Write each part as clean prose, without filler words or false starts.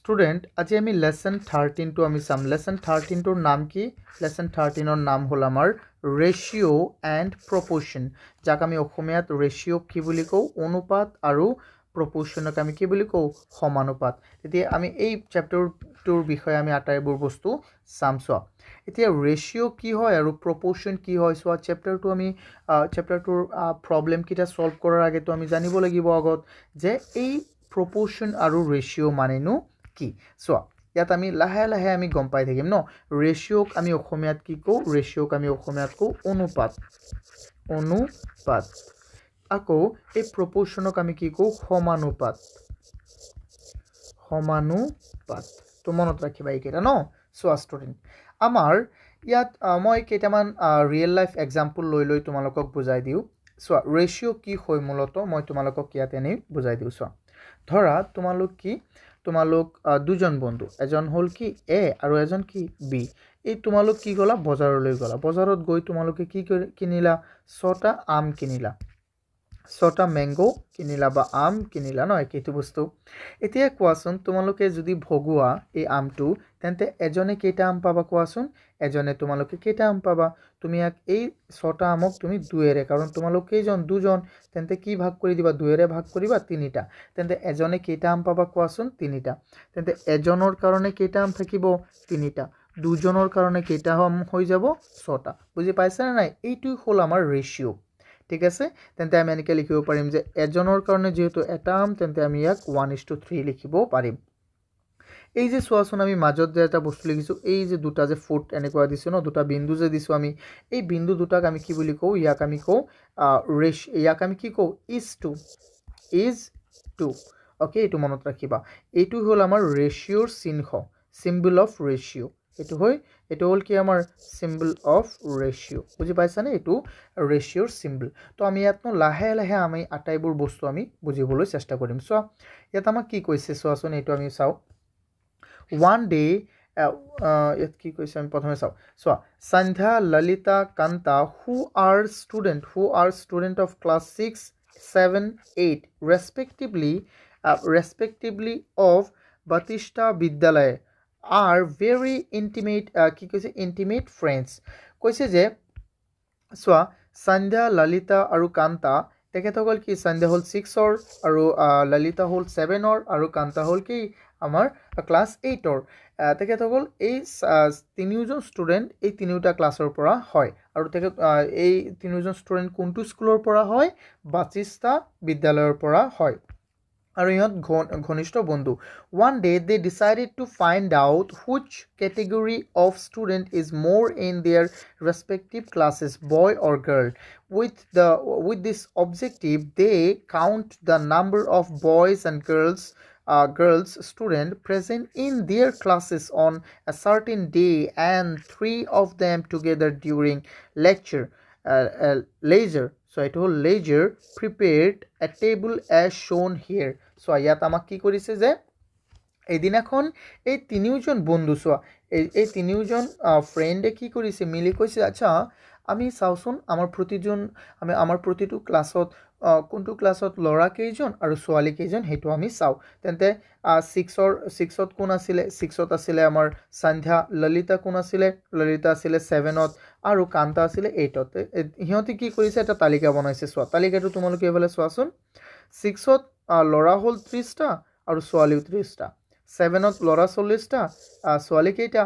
student আজি আমি lesson 13 two আমি সাম লেসন 13 টুর নাম কি লেসন 13 এর নাম হল আমার রেশিও এন্ড প্রপোর্শন যাক আমি অসমীয়াত রেশিও কি বুলি কও অনুপাত আৰু প্ৰপোৰ্শনক আমি কি বুলি কও সমানুপাত তেতিয়া আমি এই চ্যাপ্টাৰ টুৰ বিষয়ে আমি আটাইবোৰ বস্তু সামছোৱা এতিয়া ৰেশিও কি হয় আৰু প্ৰপোৰ্শন কি হয় সোৱা চ্যাপ্টাৰ টু আমি চ্যাপ্টাৰ টুৰ প্ৰবলেম কিটা সলভ কৰাৰ আগে তো আমি জানিব লাগিব আগত যে এই proportion আৰু ratio মানেনো কি সো ইয়াত আমি লাহে লাহে আমি গম পাই থাকিম ন ৰেশিওক আমি অসমীয়াত কি কও ৰেশিওক আমি অসমীয়াত কও অনুপাত আকৌ এই proportionক আমি কি কও সমানুপাত তো মনত ৰাখিবা এইকেইটা ন সো স্টুডেন্ট আমাৰ ইয়াত মই কেইটামান ৰিয়েল লাইফ এক্সাম্পল লৈ তোমালোকক বুজাই দিও সো ৰেশিও কি হয় মূলত মই তোমালোকক ইয়াত এনে বুজাই দিও সো ধৰা তোমালোক দুজন বন্ধু এজন হল কি এ আৰু এজন কি বি এই তোমালোক কি গলা বজাৰলৈ গলা বজাৰত গৈ তোমালোকে কি কিনিলা 6টা আম কিনিলা 6টা ম্যাঙ্গো কিনিলা বা আম কিনিলা ন একেইটো বস্তু এতিয়া কোৱাচোন তোমালোকে যদি ভগুৱা এই আমটো তেন্তে এজনে কেইটা আম পাবা কোৱাচোন এজনে তোমালোকে কেইটা আম পাবা তুমি এই 6টা আমক তুমি দুয়েৰে কাৰণ তোমালোক কেইজন দুজন তেন্তে কি ভাগ কৰি দিবা দুয়েৰে ভাগ কৰিবা 3টা তেন্তে এজনে কেইটা আম পাবা কোৱাচোন 3টা তেন্তে এজনৰ কাৰণে কেইটা আম থাকিব 3টা দুজনৰ কাৰণে কেইটা আম হৈ যাব 6টা বুজি পাইছা নাই এইটোই হল আমাৰ ৰেশিও ঠিক আছে তেন্তে আমি এনেকৈ লিখিব পাৰিম যে এজনৰ কাৰণে যেহেতু এটা আম তেন্তে আমি ইয়াক 1:3 লিখিব পাৰিম এই যে সোৱাচোন আমি মাজত যে এটা বস্তু লিখিছো এই যে দুটা যে ফুট এনেকুৱা দিছো ন দুটা বিন্দু যে দিছো আমি এই বিন্দু দুটাক আমি কি বুলি কও ইয়াক আমি কও ইয়াক আমি কি কও is to ওকে এটো মনত ৰাখিবা এটো হল আমাৰ ৰেশিওৰ চিহ্ন সিম্বল অফ ৰেশিও এটো হল কি আমাৰ সিম্বল অফ ৰেশিও বুজি পাইছানে এটো ৰেশিওৰ সিম্বল তো আমি ইয়াত লাহে লাহে আমি আটাইবোৰ বস্তু আমি বুজিবলৈ চেষ্টা কৰিম সো ইয়াত আমাক কি কৈছে সোৱাচোন এটো আমি চাও one day yet ki কৈছে আমি প্ৰথমে চাও so Sandhya Lalita Kanta who are student of class 6 7 8 respectively of Batista Vidyalaya are very intimate কি কৈছে intimate friends কৈছে যে সো সন্ধ্যা ললিতা আৰু কান্তা তেখেতসকল কি সন্ধ্যা হল 6 অৰ আৰু ললিতা হল 7 অৰ আৰু কান্তা হল কি আমাৰ ক্লাস 8 অৰ তেখেতসকল এই তিনিজন স্টুডেন্ট এই তিনিটা ক্লাসৰ পৰা হয় আৰু তেখেত এই তিনিজন স্টুডেন্ট কোনটো স্কুলৰ পৰা হয় বাচিষ্টা বিদ্যালয়ৰ পৰা হয় আৰু ইহঁত ঘনিষ্ঠ বন্ধু one day they decided to find out which category of student is more in their respective classes boy or girl with this objective they count the number of boys and girls student present in their classes on a certain day and 3 of them together during leisure so it whole leisure prepared a table as shown here so ইয়াত আমাক কি কৰিছে যে এদিনাখন এই তিনিজন বন্ধু এই তিনিজন ফ্ৰেন্ডে কি কৰিছে মিলি কৈছে আচ্ছা আমি চাওচোন আমাৰ প্ৰতিটো ক্লাছত কোনটো ক্লাছত লৰা কেইজন আৰু ছোৱালী কেইজন হেতু আমি চাও তেন্তে 6ত কোন আছিল 6ত আছিল আমাৰ সন্ধ্যা ললিতা কোন আছিল ললিতা আছিল 7ত আৰু কান্তা আছিল 8ত হিয়তি কি কৰিছে এটা তালিকা বনাইছে তালিকাটো তোমালোকে এবালে চোৱাচোন 6ত লৰা হল 30টা আৰু ছোৱালী 30টা 7ত লৰা 40টা ছোৱালী কেইটা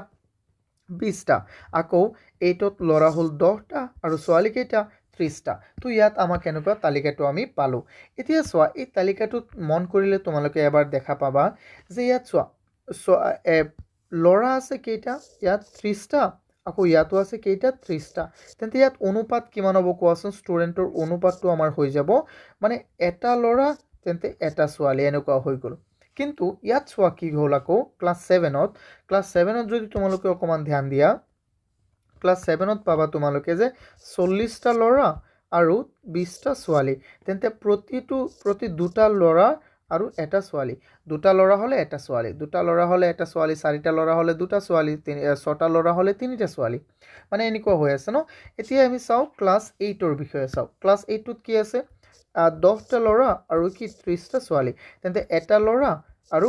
20টা আকৌ 8ত লৰা হল 10টা আৰু ছোৱালী কেইটা 30টা তো ইয়াত আমাক কেনেকুৱা তালিকাটো আমি পালো এতিয়া সোৱা এই তালিকাটোত মন কৰিলে তোমালোকে এবাৰ দেখা পাবা যে ইয়াত সোৱা লৰা আছে কেইটা ইয়াত 30টা আকৌ ইয়াতো আছে কেইটা 30টা তেন্তে ইয়াত অনুপাত কিমান হ'ব কোৱাচোন ষ্টুডেন্টৰ অনুপাতটো আমাৰ হৈ যাব মানে এটা লৰা তেন্তে এটা ছোৱালী এনেকুৱা হৈ গল কিন্তু ইয়াত সোৱা কি হ'ল আকৌ ক্লাস 7ত যদি তোমালোকে অকমান ধ্যান দিয়া ক্লাস 7ত পাবা তোমালোকে যে 40টা লৰা আৰু 20টা ছোৱালী তেন্তে প্ৰতি দুটা লৰা আৰু এটা ছোৱালী দুটা লৰা হলে এটা ছোৱালী দুটা লৰা হলে এটা ছোৱালী চাৰিটা লৰা হলে দুটা ছোৱালী 6টা লৰা হলে তিনিটা ছোৱালী মানে এনেকুৱা হৈ আছে ন এতিয়া আমি চাও ক্লাস 8ৰ বিষয়ে চাও ক্লাস 8ত কি আছে 10টা লৰা আৰু কি 30টা ছোৱালী তেন্তে এটা লৰা আৰু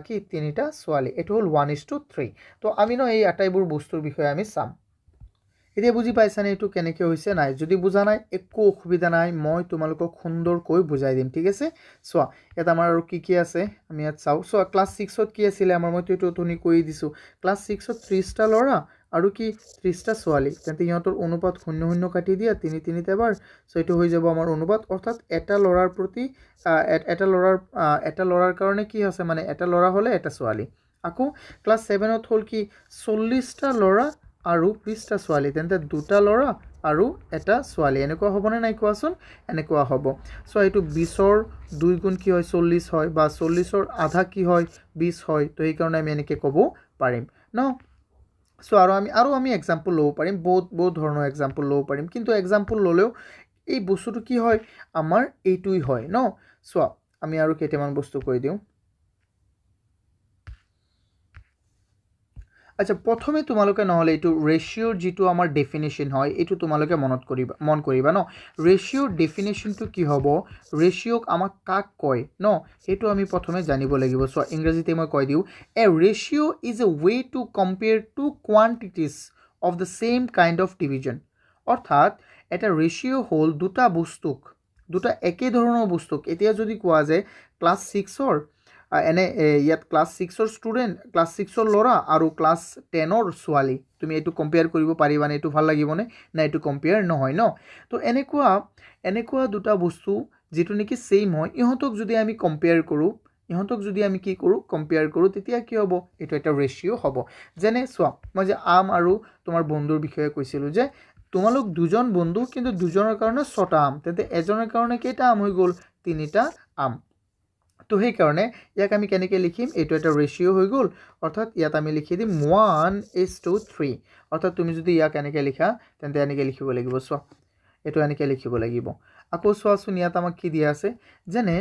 কি তিনিটা ছোৱালী এটো হল 1:3 তো আমি ন এই আটাইবোৰ বস্তুৰ বিষয়ে আমি চাম এতিয়া বুজি পাইছানে এটো কেনেকৈ হৈছে নাই যদি বুজা নাই একো অসুবিধা নাই মই তোমালোকক সুন্দৰকৈ বুজাই দিম ঠিক আছে সোৱা এটা আমাৰ আৰু কি আছে আমি ইয়াত চাও সোৱা ক্লাস 6 ত কি আছিল আমাৰ মই এটো তুমি কৈ দিছো ক্লাস 6 ত 30 টা লৰা আৰু কি 30 টা ছোৱালী তেন্তে ইহঁতৰ অনুপাত 0 কাটি দিয়া 3 3 এবাৰ সো এটো হৈ যাব আমাৰ অনুপাত অৰ্থাৎ এটা লৰাৰ প্ৰতি এটা লৰাৰ কাৰণে কি আছে মানে এটা লৰা হলে এটা ছোৱালী আকৌ ক্লাস 7 ত হল কি 40 টা লৰা আৰু 20 টা ছোৱালী তেন্তে দুটা লৰা আৰু এটা ছোৱালী এনেকুৱা হ'বনে নাই কোৱাচোন এনেকুৱা হ'ব সো এটো 20 ৰ 2 গুণ কি হয় 40 হয় বা 40 ৰ আধা কি হয় 20 হয় তো এই কাৰণে আমি এনেকৈ ক'ব পাৰিম ন সো আৰু আমি এক্সাম্পল লব পাৰিম বহুত ধৰণৰ এক্সাম্পল লব পাৰিম কিন্তু এক্সাম্পল ললেও এই বস্তুটো কি হয় আমাৰ এইটোই হয় ন সো আমি আৰু কেইটামান বস্তু কৈ দিও আচ্ছা প্ৰথমে তোমালোকে নহলে এটো ৰেশিওৰ যেটো আমাৰ ডেফিনিশন হয় এটো তোমালোকে মন কৰিবা ন ৰেশিওৰ ডেফিনিশনটো কি হ'ব ৰেশিওক আমাক কাক কয় ন এটো আমি প্ৰথমে জানিব লাগিব সো ইংৰাজীতে মই কৈ দিও a ratio is a way to compare two quantities of the same kind of division অৰ্থাৎ এটা ৰেশিও হল দুটা একে ধৰণৰ বস্তুক এতিয়া যদি কোৱা যায় ক্লাস 6 ৰ এনে ইয়াত ক্লাস 6 ৰ ষ্টুডেন্ট ক্লাস 6 ৰ লৰা আৰু ক্লাস 10 ৰ ছোৱালী তুমি এটো কম্পেয়াৰ কৰিব পাৰিবা নে এটো ভাল লাগিবনে না এটো কম্পেয়াৰ নহয় ন তো এনেকুৱা দুটা বস্তু যেটো নেকি সেম হয় ইহঁতক যদি আমি কম্পেয়াৰ কৰো তেতিয়া কি হ'ব এটো এটা ৰেশিও হ'ব যেনে সোৱা মই যে আম আৰু তোমাৰ বন্ধুৰ বিষয়ে কৈছিলো যে তোমালোক দুজন বন্ধু কিন্তু দুজনৰ কাৰণে 6টা আম তেতে এজনৰ কাৰণে কেইটা আম হৈ গল 3টা আম তো সেই কাৰণে ইয়াক আমি কেনেকৈ লিখিম এটো এটা ৰেশিও হৈ গল অৰ্থাৎ ইয়াত আমি লিখি দিম 1:3 অৰ্থাৎ তুমি যদি ইয়াক এনেকৈ লিখা তেন্তে এনেকৈ লিখিব লাগিব সোৱা এটো এনেকৈ লিখিব লাগিব আকৌ সোৱাচোন ইয়াত আমাক কি দিয়া আছে যেনে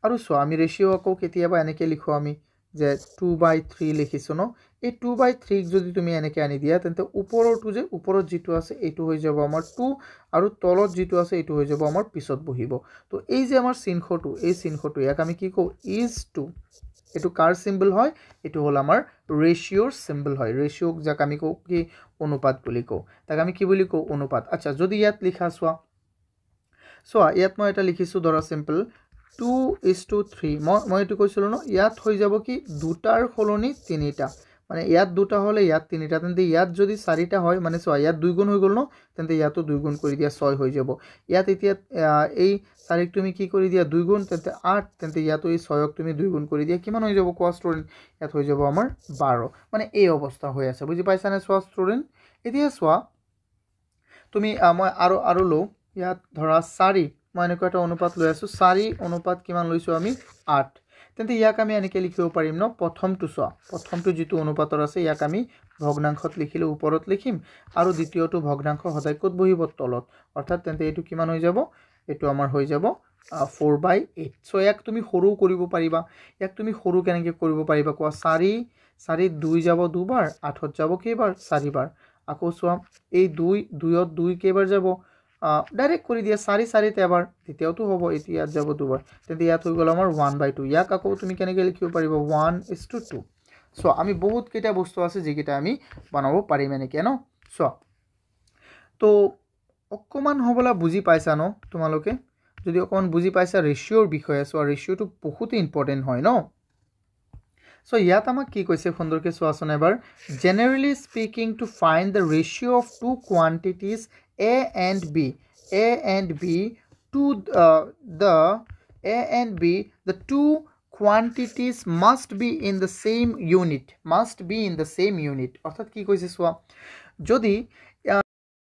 আৰু সোৱা আমি ৰেশিও আকৌ কেতিয়াবা এনেকৈ লিখো আমি যে 2/3 লিখিছো ন এই 2/3 যদি তুমি এনেকৈ আনি দিয়া তেন্তে ওপৰত যেটো আছে এটো হৈ যাব আমাৰ 2 আৰু তলত যেটো আছে এটো হৈ যাব আমাৰ পিছত বহিব তো এই যে আমাৰ চিহ্নটো ইয়াক আমি কি কও is to এটো কাৰ সিম্বল হয় এটো হল আমাৰ ৰেশিওৰ সিম্বল হয় ৰেশিওক যাক আমি কও কি অনুপাত বুলি কও তাক আমি কি বুলি কও অনুপাত আচ্ছা যদি ইয়াত লিখা সোৱা ইয়াত মই এটা লিখিছো ধৰা সিম্পল 2:3 মই এটো কৈছিলো ন ইয়াত হৈ যাব কি দুটাৰ খলনি তিনিটা মানে ইয়াত দুটা হলে ইয়াত তিনিটা তেন্তে ইয়াত যদি 4টা হয় মানে সোৱা ইয়াত 2 গুণ হৈ গল ন তেন্তে ইয়াতো 2 গুণ কৰি দিয়া 6 হৈ যাব ইয়াত এতিয়া এই 4ক তুমি কি কৰি দিয়া 2 গুণ তেন্তে 8 তেন্তে ইয়াতো এই 6ক তুমি 2 গুণ কৰি দিয়া কিমান হৈ যাব কোৱা ষ্টুডেন্ট ইয়াত হৈ যাব আমাৰ 12 মানে এই অৱস্থা হৈ আছে বুজি পাইছানে সোৱা ষ্টুডেন্ট এতিয়া সোৱা তুমি মই আৰু লো ইয়াত ধৰা 4 মই এনেকৈ এটা অনুপাত লৈ আছো 4 অনুপাত কিমান লৈছো আমি 8 তেন্তে ইয়াক আমি এনেকৈ লিখিব পাৰিম ন প্ৰথমটো যেটো অনুপাতৰ আছে ইয়াক আমি ভগ্নাংশত লিখিলে ওপৰত লিখিম আৰু দ্বিতীয়টো ভগ্নাংশ সদায় ক'ত বহিব তলত অৰ্থাৎ তেন্তে এটো কিমান হৈ যাব এটো আমাৰ হৈ যাব 4/8 সো ইয়াক তুমি সৰু কৰিব পাৰিবা ইয়াক তুমি সৰু কেনেকৈ কৰিব পাৰিবা কোৱা 4 2 যাব দুবাৰ 8ত যাব কেইবাৰ 4 বাৰ আকৌ সোৱা এই 2ত 2 কেইবাৰ যাব ডাইৰেক্ট কৰি দিয়া 4 তে এবাৰ দ্বিতীয়টো হ'ব এতিয়া ইয়াত যাব দুবাৰ তেন্তে ইয়াত হৈ গল আমাৰ 1/2 ইয়াক আকৌ তুমি কেনেকৈ লিখিব পাৰিবা 1:2 সো আমি বহুত কেইটা বস্তু আছে যেকিটা আমি বনাব পাৰিম এনেকৈ ন সো তো অকমান হবলা বুজি পাইছা ন তোমালোকে যদি অকমান বুজি পাইছা ৰেশিওৰ বিষয়ে সো ৰেশিওটো বহুত ইম্পৰ্টেন্ট হয় ন সো ইয়াত আমাক কি কৈছে সুন্দৰকৈ সোৱাচোন এবাৰ generally speaking to find the ratio of two quantities A and B to the two quantities must be in the same unit অর্থাৎ কি কৈছে সোৱা যদি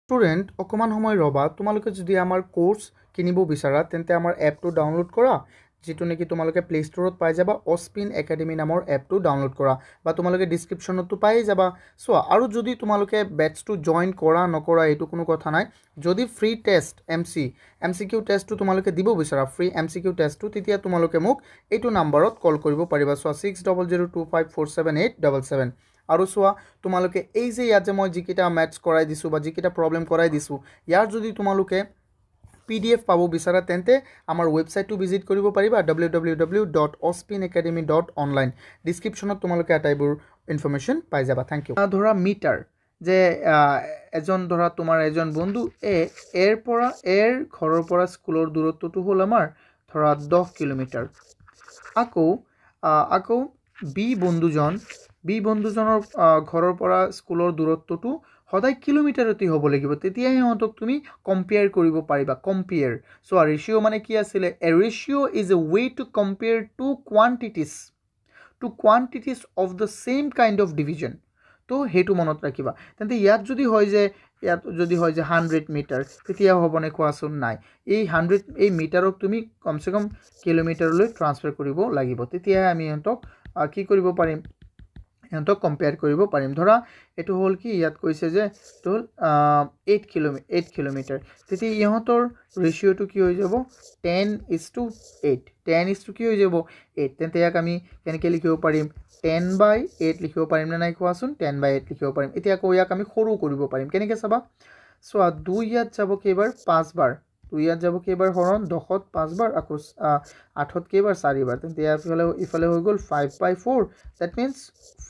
স্টুডেন্ট অকমান সময় ৰবা তোমালোকে যদি আমাৰ কোৰ্স কিনিব বিচাৰা তেন্তে আমাৰ এপটো ডাউনলোড কৰা যেটো নেকি তোমালোকে প্লে ষ্টৰত পাই যাবা অস্পিন একাডেমি নামৰ এপটো ডাউনলোড কৰা বা তোমালোকে ডেসক্ৰিপচনতো পাই যাবা সো আৰু যদি তোমালোকে বেটছটো জয়েন কৰা নকৰা এটো কোনো কথা নাই যদি ফ্ৰী টেষ্ট এমসিকিউ টেষ্টটো তোমালোকে দিব বিচাৰা ফ্ৰী এমসিকিউ টেষ্টটো তেতিয়া তোমালোকে মোক এইটো নম্বৰত কল কৰিব পাৰিবা সো 6002547877 আৰু সোৱা তোমালোকে এই যে ইয়াত যে মই যিকিটা ম্যাথছ কৰাই দিছো বা যিকিটা প্ৰবলেম কৰাই দিছো ইয়াৰ যদি তোমালোকে PDF পাব বিচাৰা তেন্তে আমাৰ ৱেবছাইটটো ভিজিট কৰিব পাৰিবা www.ospinacademy.online ডিসক্ৰিপচনত তোমালোকে আটাইবোৰ ইনফৰমেশ্যন পাই যাবা থ্যাংক ইউ ধৰা মিটাৰ যে এজন ধৰা তোমাৰ এজন বন্ধু এৰ ঘৰৰ পৰা স্কুলৰ দূৰত্বটো হ'ল আমাৰ ধৰা 10 কিলোমিটাৰ আকৌ বি বন্ধুজনৰ ঘৰৰ পৰা স্কুলৰ দূৰত্বটো সদায় কিলোমিটাৰতে হ'ব লাগিব তেতিয়া ইহঁতক তুমি কম্পেয়াৰ কৰিব পাৰিবা কম্পেয়াৰ সো ৰেশিও মানে কি আছিল a ratio is a way to compare two quantities of the same kind of division তো হেতু মনত ৰাখিবা তেন্তে ইয়াত যদি হয় যে 100 মিটাৰ তেতিয়া হ'বনে কোৱাচোন নাই এই 100 এই মিটাৰক তুমি কমসে কম কিলোমিটাৰলৈ ট্ৰান্সফাৰ কৰিব লাগিব তেতিয়া আমি ইহঁতক কি কৰিব পাৰিম ইহঁতক কম্পেয়াৰ কৰিব পাৰিম ধৰা এটো হ'ল কি ইয়াত কৈছে যে তো 8 কিলোমিটাৰ তেতিয়া ইহঁতৰ ৰেশিওটো কি হৈ যাব 10:8 কি হৈ যাব 8 তেন্তে ইয়াক আমি কেনেকৈ লিখিব পাৰিম 10/8 লিখিব পাৰিম না নাই কোৱাচোন 10/8 লিখিব পাৰিম এতিয়া আকৌ ইয়াক আমি সৰু কৰিব পাৰিম কেনেকৈ চাবা সো 2 ইয়াত যাব কেইবাৰ 5 বাৰ 2 ইয়াত যাব কেইবাৰ হৰণ 10ত 5 বাৰ আকৌ 8ত কেইবাৰ 4 বাৰ তেন্তে ইফালে হৈ গ'ল 5/4 দ্যাট মিন্স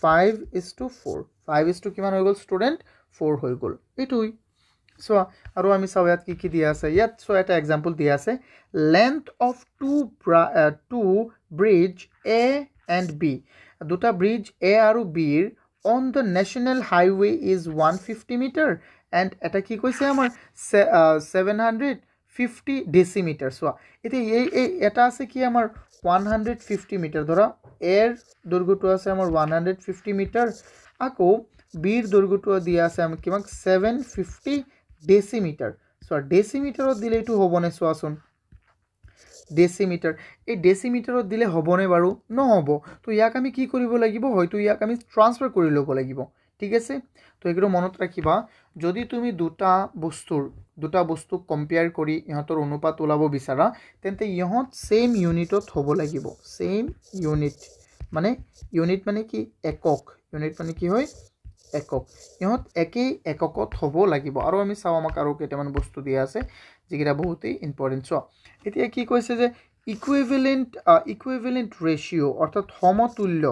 5:4 5 কিমান হৈ গ'ল ষ্টুডেন্ট 4 হৈ গ'ল এইটোই সো আৰু আমি চাও ইয়াত কি দিয়া আছে ইয়াত সো এটা এক্সাম্পল দিয়া আছে length of two bridge A and B দুটা ব্ৰিজ A আৰু B on the national highway is 150 meter and এটা কি কৈছে আমাৰ 750 decimeter সো এতে এই এটা আছে কি আমাৰ 150 মিটাৰ ধৰা এৰ দৈৰ্ঘ্যটো আছে আমাৰ 150 মিটাৰ আকৌ বিৰ দৈৰ্ঘ্যটো দিয়া আছে আমি কিমান 750 ডেসিমিটাৰ সো ডেসিমিটাৰত দিলে এটো হ'বনে চোৱাচোন ডেসিমিটাৰ এই ডেসিমিটাৰত দিলে হ'বনে বাৰু নহব তো ইয়াক আমি কি কৰিব লাগিব হয়তো ইয়াক আমি ট্ৰান্সফাৰ কৰি ল'ব লাগিব ঠিক আছে তো এগুলো মনত ৰাখিবা যদি তুমি দুটা বস্তু কম্পেয়াৰ কৰি ইহঁতৰ অনুপাত ওলাব বিচাৰা তেন্তে ইহঁত সেম ইউনিটত হ'ব লাগিব সেম ইউনিট মানে কি একক ইউনিট মানে কি হয় একক ইহঁত একেই এককত হ'ব লাগিব আৰু আমি চাও আমাক আৰু কেইটামান বস্তু দিয়া আছে যিকিটা বহুতই ইম্পৰ্টেন্ট সো এতিয়া কি কৈছে যে ইকুইভ্যালেন্ট ৰেশিও অৰ্থাৎ সমতুল্য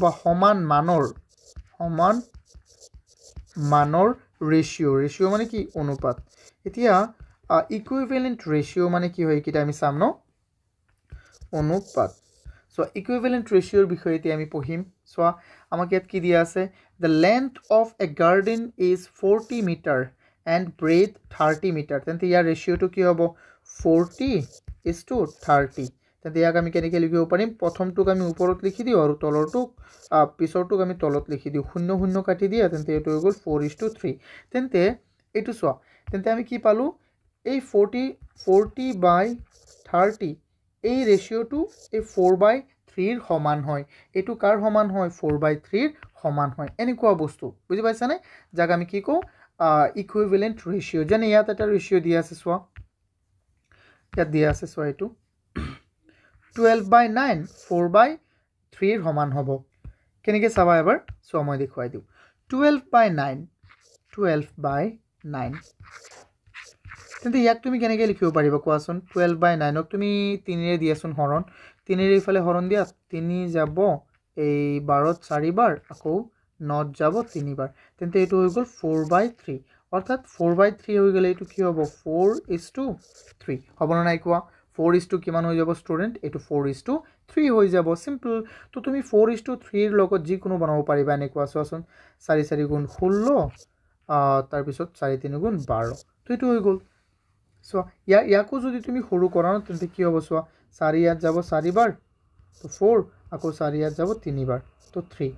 বা সমান মানৰ ৰেশিও মানে কি অনুপাত এতিয়া ইকুইভ্যালেন্ট ৰেশিও মানে কি হয় কিটা আমি চাম ন অনুপাত সো ইকুইভ্যালেন্ট ৰেশিওৰ বিষয়ে এতিয়া আমি পঢ়িম সো আমাক ইয়াত কি দিয়া আছে the length of a garden is 40 meter and breadth 30 meter তেন্তে ইয়াৰ ৰেশিওটো কি হ'ব 40:30 তেন্তে ইয়াক আমি কেনেকৈ লিখিব পাৰিম প্ৰথমটোক আমি ওপৰত লিখি দিও আৰু তলৰটোক পিছৰটোক আমি তলত লিখি দিও 0 কাটি দিয়া তেন্তে এটো হৈ গ'ল 4:3 তেন্তে এটো চোৱা তেন্তে আমি কি পালো এই 40/30 এই ৰেশিওটো এই 4/3 ৰ সমান হয় এটো কাৰ সমান হয় 4/3 ৰ সমান হয় এনেকুৱা বস্তু বুজি পাইছানে যাক আমি কি কও ইকুইভ্যালেন্ট ৰেশিও যেনে ইয়াত এটা ৰেশিও দিয়া আছে চোৱা ইয়াত দিয়া আছে চোৱা এটো 12/9 4/3 ৰ সমান হ'ব কেনেকৈ চাবা এবাৰ চোৱা মই দেখুৱাই দিও 12/9 তেন্তে ইয়াক তুমি কেনেকৈ লিখিব পাৰিবা কোৱাচোন 12/9 ক তুমি 3 ৰে দিয়াচোন হৰণ 3 ৰে ইফালে হৰণ দিয়া 3 যাব এই 12ত 4 বাৰ আকৌ 9ত যাব 3 বাৰ তেন্তে এটো হৈ গ'ল 4/3 অৰ্থাৎ 4/3 হৈ গলে এটো কি হ'ব 4:3 হ'ব না নাই কোৱা 4:2 কিমান হৈ যাব ষ্টুডেন্ট এটো 4:3 হৈ যাব সিম্পল তো তুমি 4:3 ৰ লগত যি কোনো বনাব পাৰিবা এনেকুৱা চোৱাচোন 4 গুণ 16 তাৰ পিছত 4 গুণ 12 তো এটো হৈ গ'ল সো ইয়াকো যদি তুমি সৰু কৰা তেন্তে কি হ'ব চোৱা 4 ইয়াত যাব 4 বাৰ তো 4 আকৌ 4 ইয়াত যাব 3 বাৰ তো 3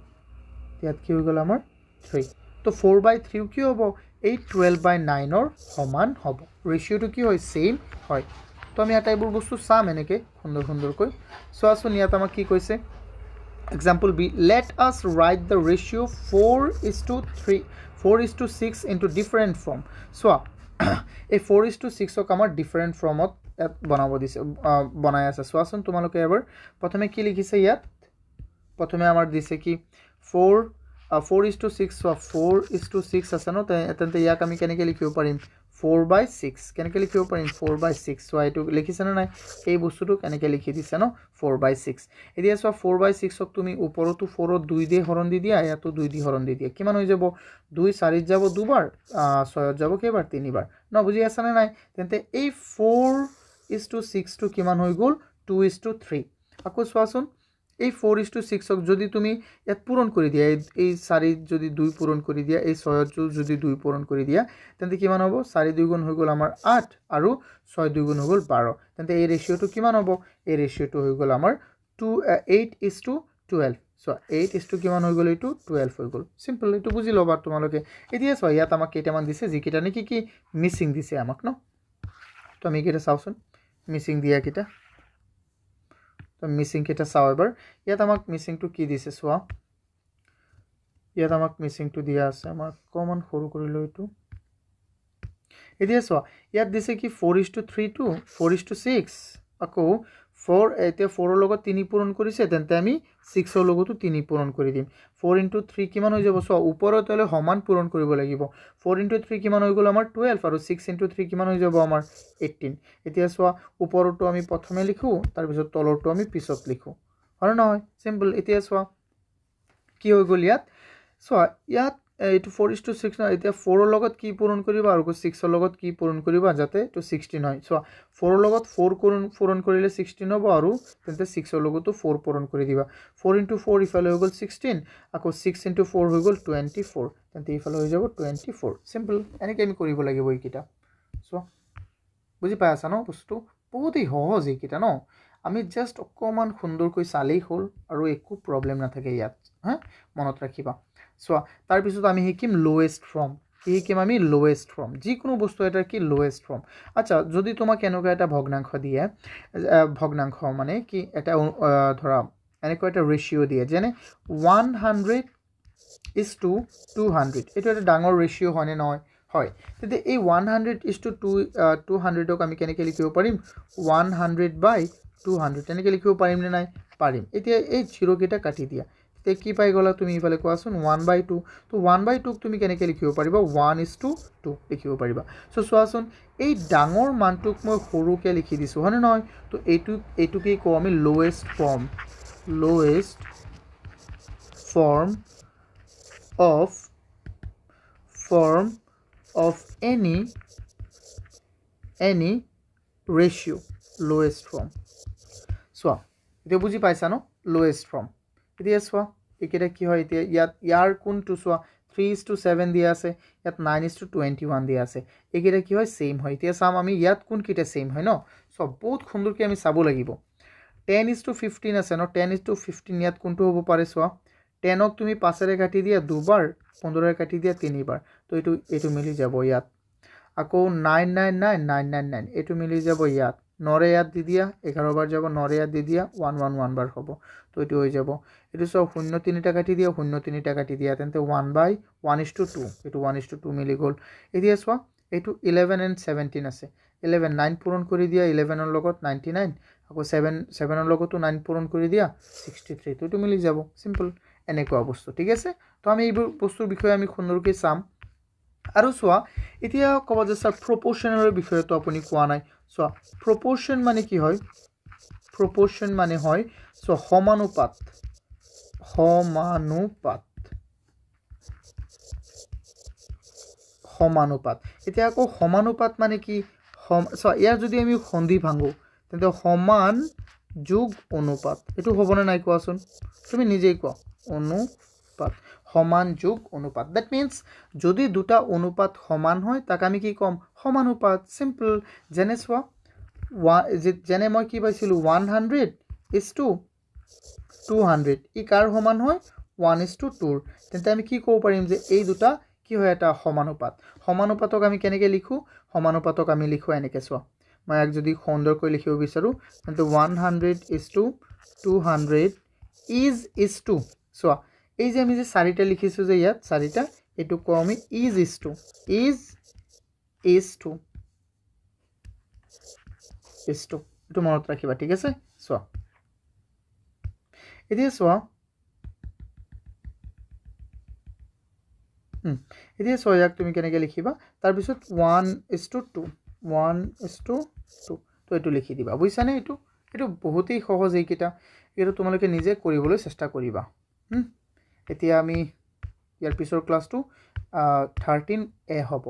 ইয়াত কি হৈ গ'ল আমাৰ 3 তো 4/3 কি হ'ব এই 12/9 ৰ সমান হ'ব ৰেশিওটো কি হয় সেম হয় তো আমি আটাইবোৰ বস্তু চাম এনেকৈ সুন্দৰকৈ চোৱাচোন ইয়াত আমাক কি কৈছে example b let us write the ratio 4:6 into different form চোৱা এই 4:6 ক আমাৰ ডিফাৰেন্ট ফৰ্মত বনাই আছে চোৱাচোন তোমালোকে এবাৰ প্ৰথমে কি লিখিছে ইয়াত প্ৰথমে আমাৰ দিছে কি 4:6 চোৱা 4:6 আছে ন তেন্তে ইয়াক আমি কেনেকৈ লিখিব পাৰিম 4/6 কেনেকৈ লিখিব পাৰিম 4/6 চোৱা এইটো লিখিছেনে নাই এই বস্তুটো কেনেকৈ লিখি দিছে ন 4/6 এতিয়া চোৱা 4/6ক তুমি ওপৰতো 4ত 2 দিয়ে হৰণ দি দিয়া ইয়াতো 2 দি হৰণ দি দিয়া কিমান হৈ যাব 2 4ত যাব দুবাৰ 6ত যাব কেইবাৰ তিনিবাৰ ন বুজি আছানে নাই তেন্তে এই 4:6 টো কিমান হৈ গ'ল 2:3 আকৌ চোৱাচোন এই 4:6ক যদি তুমি ইয়াত পূৰণ কৰি দিয়া এই 4 যদি 2 পূৰণ কৰি দিয়া এই 6ত যদি 2 পূৰণ কৰি দিয়া তেন্তে কিমান হ'ব 4 2 গুণ হৈ গ'ল আমাৰ 8 আৰু 6 2 গুণ হৈ গ'ল 12 তেন্তে এই ৰেশিওটো কিমান হ'ব এই ৰেশিওটো হৈ গ'ল আমাৰ 8:12 সো 8 কিমান হৈ গ'ল এইটো 12 হৈ গ'ল সিম্পল এইটো বুজি লবা তোমালোকে এতিয়া চোৱা ইয়াত আমাক কেইটামান দিছে যিকেইটা নেকি কি মিসিং দিছে আমাক ন তো আমি কেইটা চাওচোন মিসিং দিয়া কেইটা তো মিসিং কেইটা চাও এবাৰ ইয়াত আমাক মিসিংটো কি দিছে চোৱা ইয়াত আমাক মিসিংটো দিয়া আছে আমাক কমন সৰু কৰি লৈ এইটো এতিয়া চোৱা ইয়াত দিছে কি 4:3 টু 4:6 আকৌ 4 এতিয়া 4 ৰ লগত 3 পূৰণ কৰিছে তেন্তে আমি 6 ৰ লগতো 3 পূৰণ কৰি দিম 4 * 3 কিমান হৈ যাব চোৱা ওপৰত হলে সমান পূৰণ কৰিব লাগিব 4 * 3 কিমান হৈ গ'ল আমাৰ 12 আৰু 6 * 3 কিমান হৈ যাব আমাৰ 18 এতিয়া চোৱা ওপৰটো আমি প্ৰথমে লিখো তাৰ পিছত তলৰটো আমি পিছত লিখো হয় নহয় সিম্পল এতিয়া চোৱা কি হৈ গ'ল ইয়াত চোৱা ইয়াত এইটো 4:6 না এতিয়া 4 ৰ লগত কি পূৰণ কৰিবা আৰু 6 ৰ লগত কি পূৰণ কৰিবা যাতে তো 16 হয় চোৱা 4 ৰ লগত 4 পূৰণ কৰিলে 16 হ'ব আৰু তেন্তে 6 ৰ লগতো 4 পূৰণ কৰি দিবা 4 * 4 ইফালে হৈ গ'ল 16 আকৌ 6 * 4 হৈ গ'ল 24 তেন্তে ইফালে হৈ যাব 24 সিম্পল এনেকৈ আমি কৰিব লাগিব এইকিটা চোৱা বুজি পাই আছা ন বস্তু বহুতই সহজ এইকিটা ন আমি জাস্ট অকমান সুন্দৰকৈ চালেই হ'ল আৰু একো প্ৰবলেম নাথাকে ইয়াত হা মনত ৰাখিবা সো তাৰ পিছত আমি শিকিম লোৱেষ্ট ফৰ্ম কি শিকিম আমি লোৱেষ্ট ফৰ্ম যিকোনো বস্তু এটাৰ কি লোৱেষ্ট ফৰ্ম আচ্ছা যদি তোমাক এনেকুৱা এটা ভগ্নাংশ দিয়ে ভগ্নাংশ মানে কি এটা ধৰা এনেকুৱা এটা ৰেশিও দিয়ে যেনে 100:200 এটা এটা ডাঙৰ ৰেশিও হয়নে নহয় হয় তেতে এই 100:200ক আমি কেনেকৈ লিখিব পাৰিম 100/200 তেনেকৈ লিখিব পাৰিম নে নাই পাৰিম এতিয়া এই 0 কেইটা কাটি দিয়া তে কি পাই গলা তুমি ইফালে কোৱাচোন 1/2 তো 1/2ক তুমি কেনেকৈ লিখিব পাৰিবা 1:2 লিখিব পাৰিবা সো চোৱাচোন এই ডাঙৰ মানটোক মই সৰুকে লিখি দিছো হয়নে নহয় তো এইটোকে কও আমি lowest form of any ratio lowest form চোৱা এতিয়া বুজি পাইছা ন lowest form এতিয়া চোৱা একেটা কি হয় এতিয়া ইয়াৰ কোনটো চোৱা 3:7 দিয়া আছে ইয়াত 9:21 দিয়া আছে একেটা কি হয় সেম হয় এতিয়া চাম আমি ইয়াত কোন কিটা সেম হয় ন সব বহুত সুন্দৰকৈ আমি চাব লাগিব 10:15 আছে ন 10:15 ইয়াত কোনটো হ'ব পাৰে চোৱা 10ক তুমি 5ৰে কাটি দিয়া দুবাৰ 15ৰে কাটি দিয়া তিনিবাৰ তো এইটো মিলি যাব ইয়াত আকৌ 999 এইটো মিলি যাব ইয়াত 9ৰে ইয়াত দি দিয়া 11 বাৰ যাব 9ৰে ইয়াত দি দিয়া 111 বাৰ হ'ব তো এইটো হৈ যাব এইটো সব 0 3টা কাটি দিয়া 0 3টা কাটি দিয়া তেন্তে 1/1:2 এইটো 1:2 মিলি গ'ল এতিয়া চোৱা এইটো 11 and 17 আছে 11 9 পূৰণ কৰি দিয়া 11 ৰ লগত 99 আকৌ 7 ৰ লগতো 9 পূৰণ কৰি দিয়া 63 তো এইটো মিলি যাব সিম্পল এনেকুৱা বস্তু ঠিক আছে তো আমি এই বস্তুৰ বিষয়ে আমি সুন্দৰকৈ চাম আৰু চোৱা এতিয়া ক'ব যে স্যাৰ প্ৰপোৰ্শনৰ বিষয়ে তো আপুনি কোৱা নাই চোৱা প্ৰপোৰ্শন মানে কি হয় প্ৰপোৰ্শন মানে হয় সো সমানুপাত এতিয়া আকৌ সমানুপাত মানে কি চোৱা ইয়াৰ যদি আমি সন্ধি ভাঙো তেন্তে সমান যোগ অনুপাত এটো হ'বনে নাই কোৱাচোন তুমি নিজেই কোৱা অনুপাত সমান যোগ অনুপাত দ্যাট মিন্স যদি দুটা অনুপাত সমান হয় তাক আমি কি কম সমানুপাত সিম্পল যেনে চোৱা যেনে মই কি পাইছিলো 100:200 ই কাৰ সমান হয় 1:2 তেন্তে আমি কি ক'ব পাৰিম যে এই দুটা কি হয় এটা সমানুপাতক আমি কেনেকৈ লিখো সমানুপাতক আমি লিখো এনেকৈ চোৱা মই এক যদি সুন্দৰকৈ লিখিব বিচাৰো তেন্তে 100:200 is to চোৱা এই যে আমি যে চাৰিটা লিখিছো যে ইয়াত চাৰিটা এটো কও আমি is to এটো মনত ৰাখিবা ঠিক আছে চোৱা এতিয়া চোৱা এতিয়া 6 তুমি কেনেকৈ লিখিবা তাৰপিছত 1:2 1:2 তো এইটো লিখি দিবা বুজিছানে এইটো বহুতেই সহজ এইকেইটা এইটো তোমালোকে নিজে কৰিবলৈ চেষ্টা কৰিবা এতিয়া আমি ইয়াৰ পিছৰ ক্লাছটো 13A হ'ব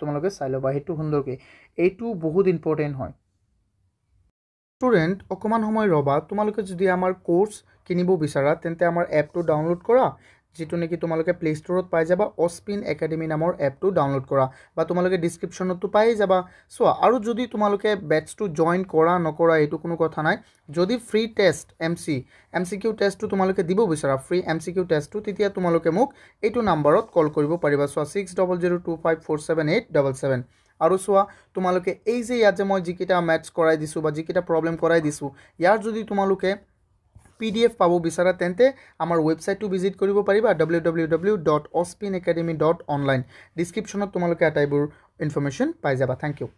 তোমালোকে চাই ল'বা সেইটো সুন্দৰকৈ এইটো বহুত ইম্পৰ্টেণ্ট হয় ষ্টুডেণ্ট অকণমান সময় ৰ'বা তোমালোকে যদি আমাৰ কোৰ্চ কিনিব বিচাৰা তেন্তে আমাৰ এপটো ডাউনলোড কৰা যেটো নেকি তোমালোকে প্লে ষ্টৰত পাই যাবা অস্পিন একাডেমি নামৰ এপটো ডাউনলোড কৰা বা তোমালোকে ডেসক্ৰিপচনতো পাই যাবা সো আৰু যদি তোমালোকে বেটছটো জয়েন কৰা নকৰা এইটো কোনো কথা নাই যদি ফ্ৰী টেষ্ট এমসিকিউ টেষ্টটো তোমালোকে দিব বিচাৰা ফ্ৰী এমসিকিউ টেষ্টটো তেতিয়া তোমালোকে মোক এইটো নম্বৰত কল কৰিব পাৰিবা সো 6002547877 আৰু সোৱা তোমালোকে এই যে ইয়াত যে মই যিকিটা ম্যাথছ কৰাই দিছো বা যিকিটা প্ৰবলেম কৰাই দিছো ইয়াৰ যদি তোমালোকে PDF পাব বিচাৰা তেন্তে আমাৰ ওয়েবসাইটটো ভিজিট কৰিব পাৰিবা www.ospinacademy.online ডেসক্ৰিপচনত তোমালোকে আটাইবোৰ ইনফৰমেশন পাই যাবা থ্যাংক ইউ